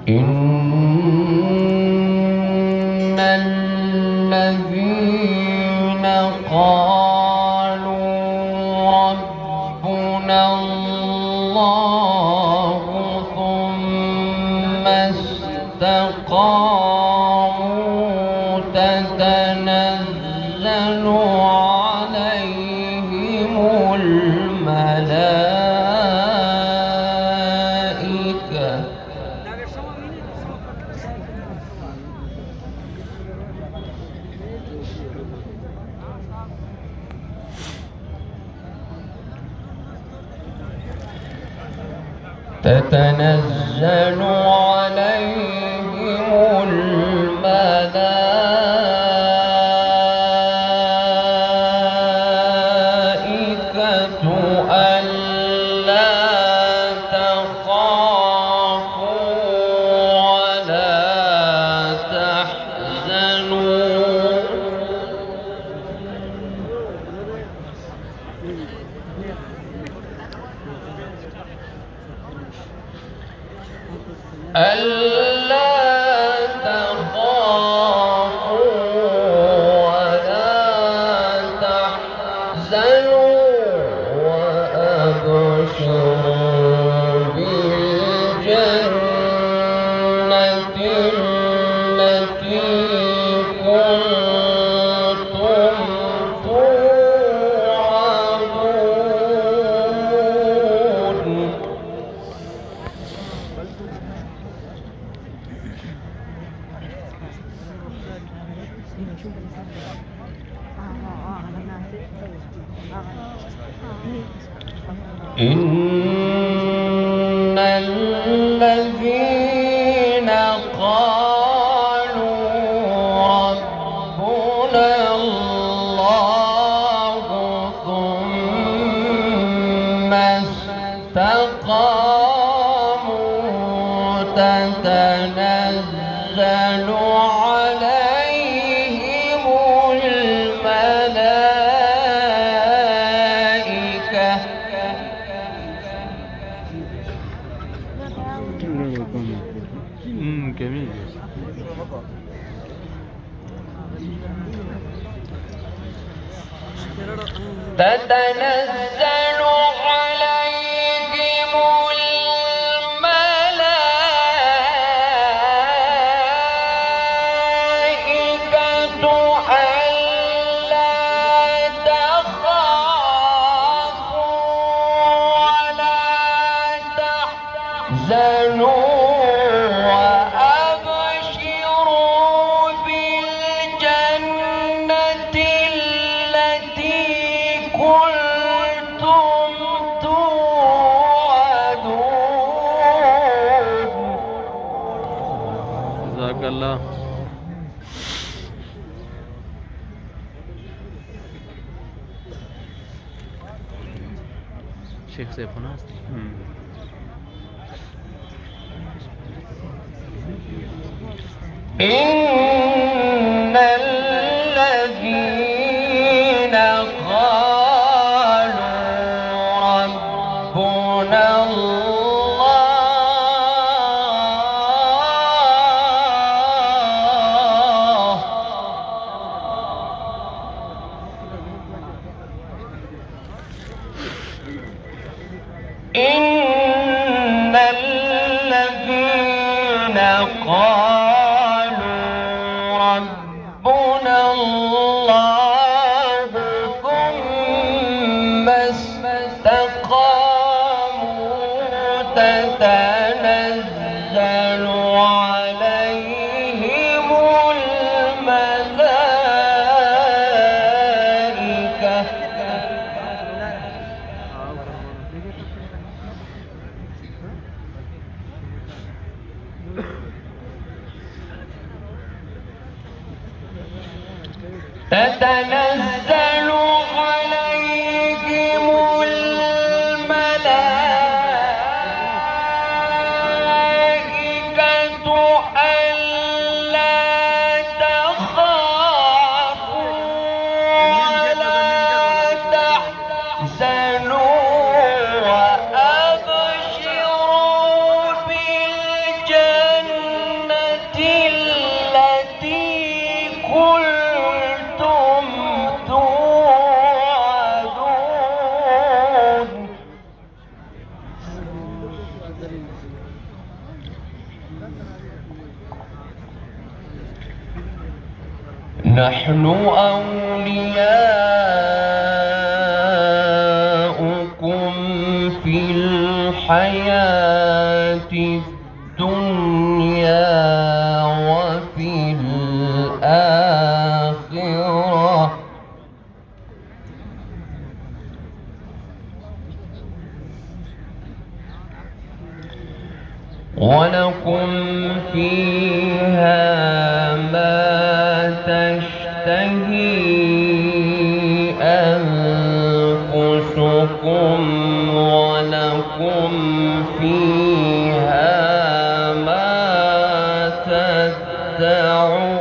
إن الذين قالوا ربنا الله ثم استقاموا تتنزل عليهم الملائكة تتنزل عليهم الملائكة ألا تخافوا ولا تحزنوا ألا تخافوا ولا تحزنوا وأبشروا بالجنة التي كنتم توعدون إن الذين قالوا ربنا الله ثم استقاموا تتنزل عليهم الملائكة جميل. تتنزل عليهم الملائكة ألا تخافوا ولا تحزنوا وأبشروا بالجنة التي كنتم توعدون جزاك الله. شيخ سيف ناس. إن الذين قالوا ربنا الله إن الذين قالوا ربنا الله ثم استقاموا تتنزل عليهم الملائكة تتنزل عليهم الملائكة ألا تخافوا ولا تحزنوا وأبشروا بالجنة نحن أولياؤكم في الحياة الدنيا وفي الآخرة ولكم فيها ما تشتهي أنفسكم ولكم فيها ما تدعون